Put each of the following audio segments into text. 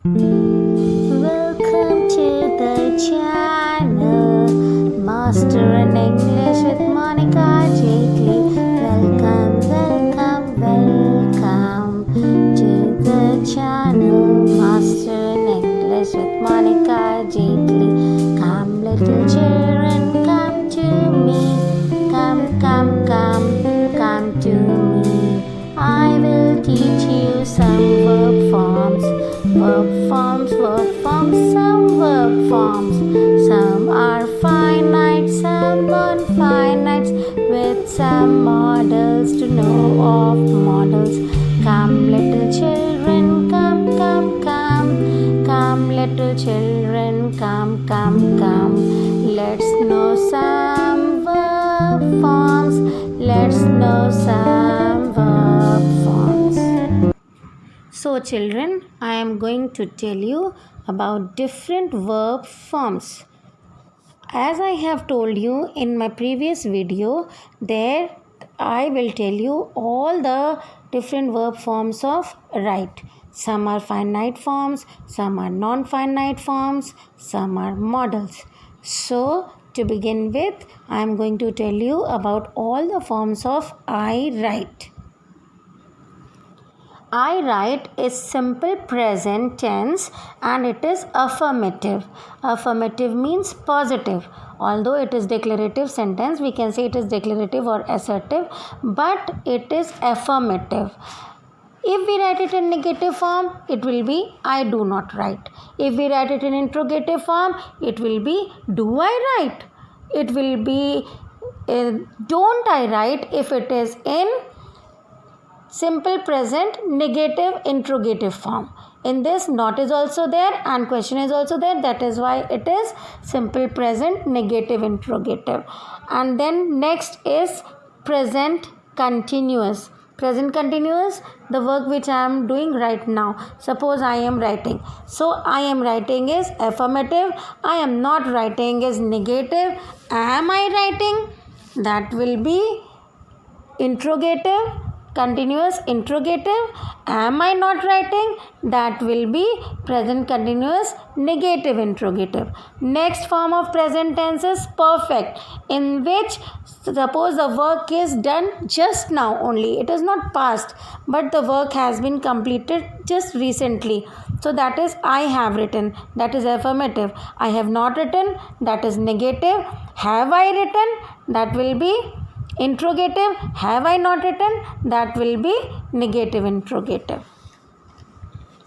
Welcome to the channel, Master in English with Monica Jaitley. Welcome to the channel, Master in English with Monica Jaitley. Come, little children, come to me. Come to me. I will teach you some verb forms. Some verb forms. Some are finite, some non-finite, with some models to know of models. Come, little children, come, little children, come. Let's know some verb forms. So, children, I am going to tell you about different verb forms. As I have told you in my previous video, there I will tell you all the different verb forms of write. Some are finite forms, some are non-finite forms, some are models. So, to begin with, I am going to tell you about all the forms of I write. I write is simple present tense and it is affirmative. Affirmative means positive. Although it is declarative sentence, we can say it is declarative or assertive, but it is affirmative. If we write it in negative form, it will be I do not write. If we write it in interrogative form, it will be do I write? It will be don't I write if it is in simple present negative interrogative form. In this, not is also there and question is also there. That is why it is simple present negative interrogative. And then next is present continuous. Present continuous, the work which I am doing right now. Suppose I am writing. So I am writing is affirmative. I am not writing is negative. Am I writing? That will be interrogative. Continuous interrogative. Am I not writing? That will be present continuous negative interrogative. Next form of present tense is perfect, in which suppose the work is done just now only. It is not past, but the work has been completed just recently. So that is I have written. That is affirmative. I have not written. That is negative. Have I written? That will be interrogative. Have I not written? That will be negative interrogative.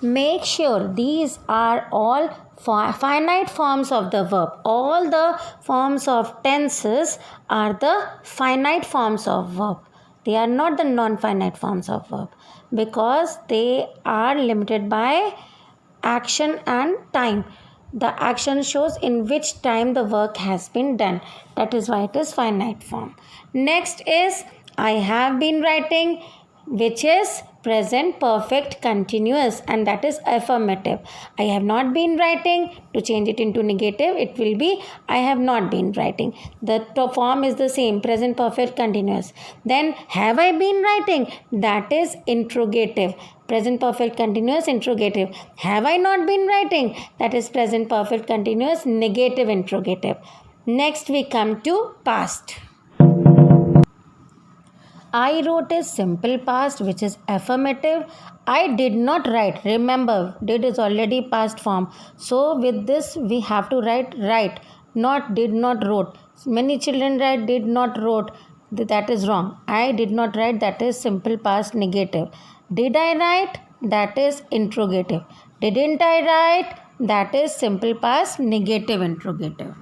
Make sure these are all finite forms of the verb. All the forms of tenses are the finite forms of verb. They are not the non-finite forms of verb because they are limited by action and time. The action shows in which time the work has been done. That is why it is finite form. Next is I have been writing, which is present perfect continuous, and that is affirmative. I have not been writing. To change it into negative, it will be I have not been writing. The form is the same, present perfect continuous. Then have I been writing? That is interrogative. Present perfect continuous interrogative. Have I not been writing? That is present perfect continuous negative interrogative. Next we come to past. I wrote is simple past, which is affirmative. I did not write. Remember, did is already past form. So with this we have to write, not did not wrote. Many children write did not wrote. That is wrong. I did not write. That is simple past negative. Did I write? That is interrogative. Didn't I write? That is simple past negative interrogative.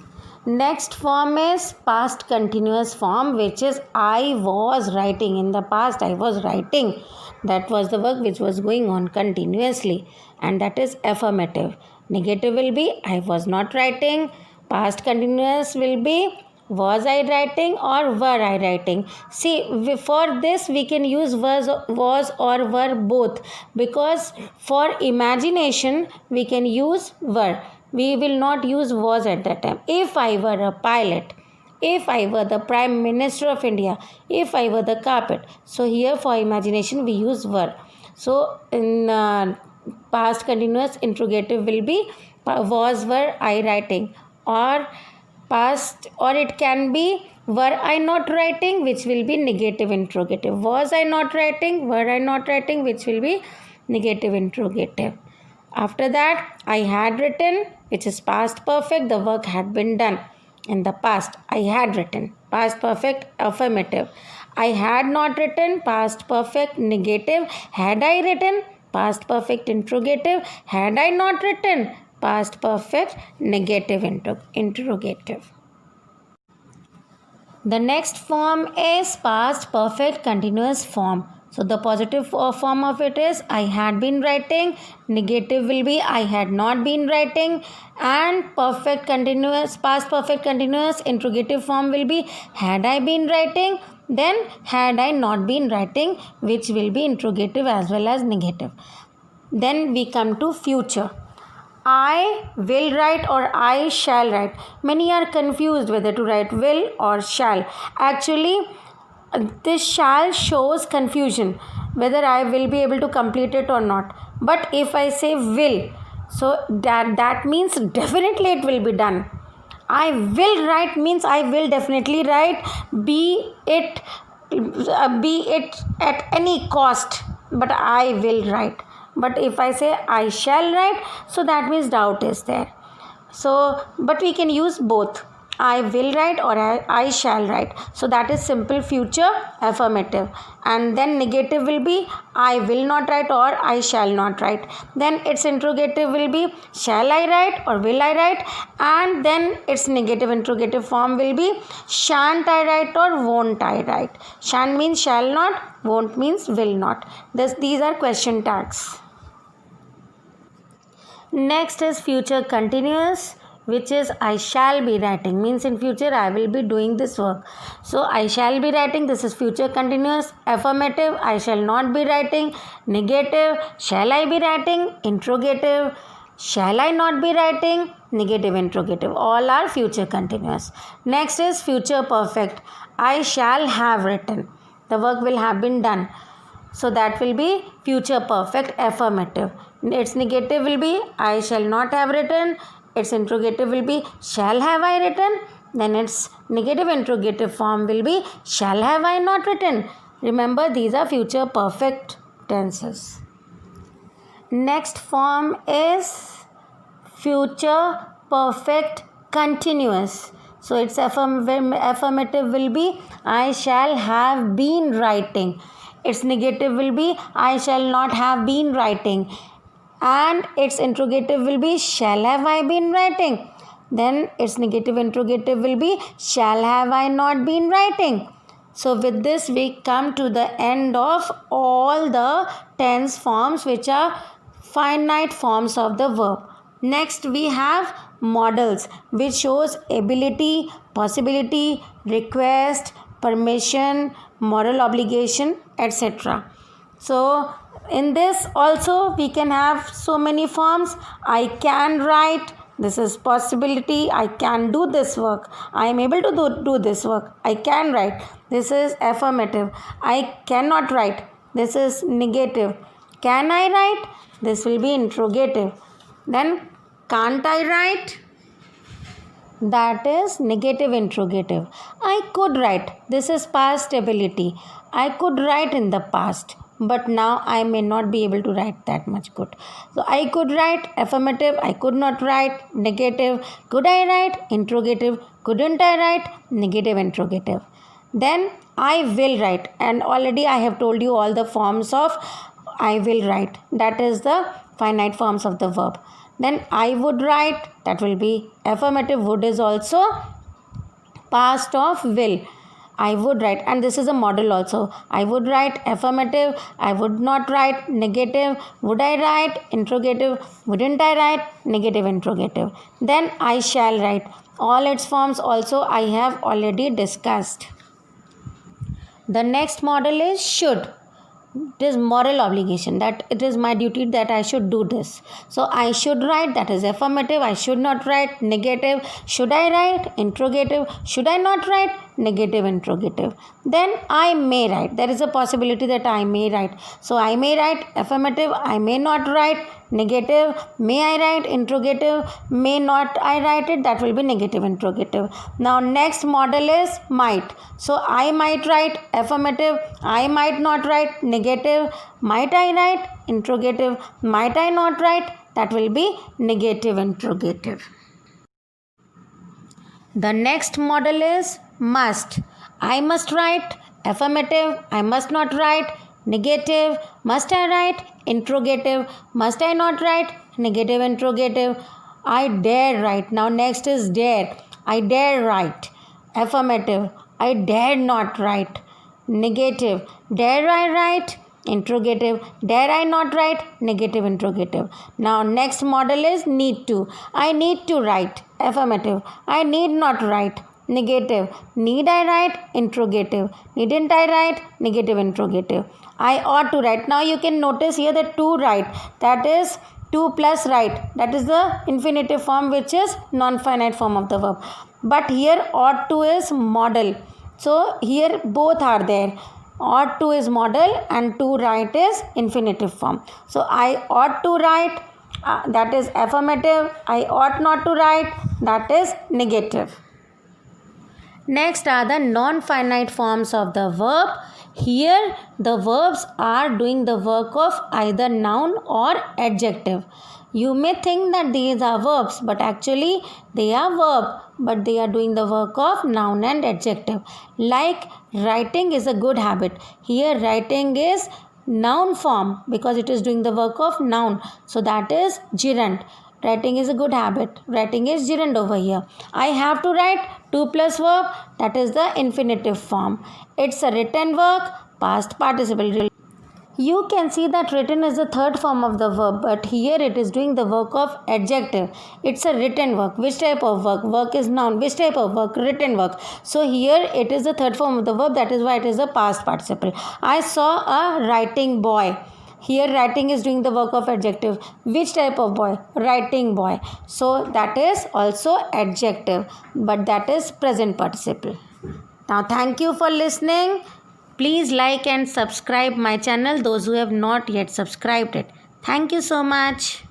Next form is past continuous form, which is I was writing. In the past, I was writing. That was the work which was going on continuously, and that is affirmative. Negative will be I was not writing. Past continuous will be was I writing or were I writing. See, for this we can use was or were both, because for imagination we can use were. We will not use was at that time. If I were a pilot, if I were the Prime Minister of India, if I were the carpet. So here for imagination we use were. So in past continuous interrogative will be was, were, I writing, or past, or it can be were I not writing, which will be negative interrogative. Was I not writing, were I not writing, which will be negative interrogative. After that, I had written, which is past perfect, the work had been done. In the past, I had written, past perfect, affirmative. I had not written, past perfect, negative. Had I written, past perfect, interrogative. Had I not written, past perfect, negative interrogative. The next form is past perfect continuous form. So the positive form of it is I had been writing, negative will be I had not been writing, and perfect continuous, past perfect continuous interrogative form will be had I been writing, then had I not been writing, which will be interrogative as well as negative. Then we come to future. I will write or I shall write. Many are confused whether to write will or shall. Actually, this shall shows confusion whether I will be able to complete it or not. But if I say will, so that means definitely it will be done. I will write means I will definitely write, be it at any cost, but I will write. But if I say I shall write, so that means doubt is there. So, but we can use both. I will write or I shall write. So that is simple future affirmative. And then negative will be I will not write or I shall not write. Then its interrogative will be shall I write or will I write. And then its negative interrogative form will be shan't I write or won't I write. Shan't means shall not, won't means will not. These are question tags. Next is future continuous, which is I shall be writing, means in future I will be doing this work. So I shall be writing, this is future continuous. Affirmative, I shall not be writing. Negative, shall I be writing. Interrogative, shall I not be writing. Negative interrogative, all are future continuous. Next is future perfect. I shall have written, the work will have been done. So that will be future perfect affirmative. Its negative will be I shall not have written. Its interrogative will be shall have I written. Then its negative interrogative form will be shall have I not written. Remember, these are future perfect tenses. Next form is future perfect continuous. So its affirmative will be I shall have been writing. Its negative will be I shall not have been writing. And its interrogative will be shall have I been writing. Then its negative interrogative will be shall have I not been writing. So with this we come to the end of all the tense forms, which are finite forms of the verb. Next we have modals, which shows ability, possibility, request, permission, moral obligation, etc. So in this also we can have so many forms. I can write, this is possibility. I can do this work, I am able to do this work. I can write, this is affirmative. I cannot write, this is negative. Can I write, this will be interrogative. Then can't I write, that is negative interrogative. I could write, this is past ability. I could write in the past, but now I may not be able to write that much good. So I could write, affirmative. I could not write, negative. Could I write, interrogative. Couldn't I write, negative interrogative. Then I will write, and already I have told you all the forms of I will write. That is the finite forms of the verb. Then I would write, that will be affirmative. Would is also past of will. I would write, and this is a model also. I would write, affirmative. I would not write, negative. Would I write, interrogative. Wouldn't I write, negative interrogative. Then I shall write. All its forms also I have already discussed. The next model is should. It is moral obligation, that it is my duty that I should do this. So I should write, that is affirmative. I should not write, negative. Should I write, interrogative. Should I not write, negative interrogative. Then I may write. There is a possibility that I may write. So I may write affirmative, I may not write negative, may I write interrogative, may not I write it, that will be negative interrogative. Now next model is might. So I might write affirmative, I might not write negative, might I write interrogative, might I not write, that will be negative interrogative. The next model is must. I must write affirmative, I must not write negative, must I write interrogative, must I not write negative interrogative, I dare write. Now next is dare. I dare write affirmative, I dare not write negative, dare I write interrogative, dare I not write negative interrogative. Now next model is need to. I need to write affirmative, I need not write negative, need I write interrogative, needn't I write negative interrogative, I ought to write. Now you can notice here that to write, that is to plus write, that is the infinitive form, which is non-finite form of the verb. But here ought to is model, so here both are there. Ought to is model and to write is infinitive form. So I ought to write, that is affirmative, I ought not to write, that is negative. Next are the non-finite forms of the verb. Here the verbs are doing the work of either noun or adjective. You may think that these are verbs, but actually they are verb, but they are doing the work of noun and adjective. Like writing is a good habit. Here writing is noun form because it is doing the work of noun. So that is gerund. Writing is a good habit. Writing is gerund over here. I have to write to plus verb, that is the infinitive form. It's a written work, past participle. You can see that written is the third form of the verb, but here it is doing the work of adjective. It's a written work. Which type of work? Work is noun. Which type of work? Written work. So here it is the third form of the verb, that is why it is a past participle. I saw a writing boy. Here writing is doing the work of adjective. Which type of boy? Writing boy. So that is also adjective, but that is present participle. Now thank you for listening. Please like and subscribe my channel, those who have not yet subscribed it. Thank you so much.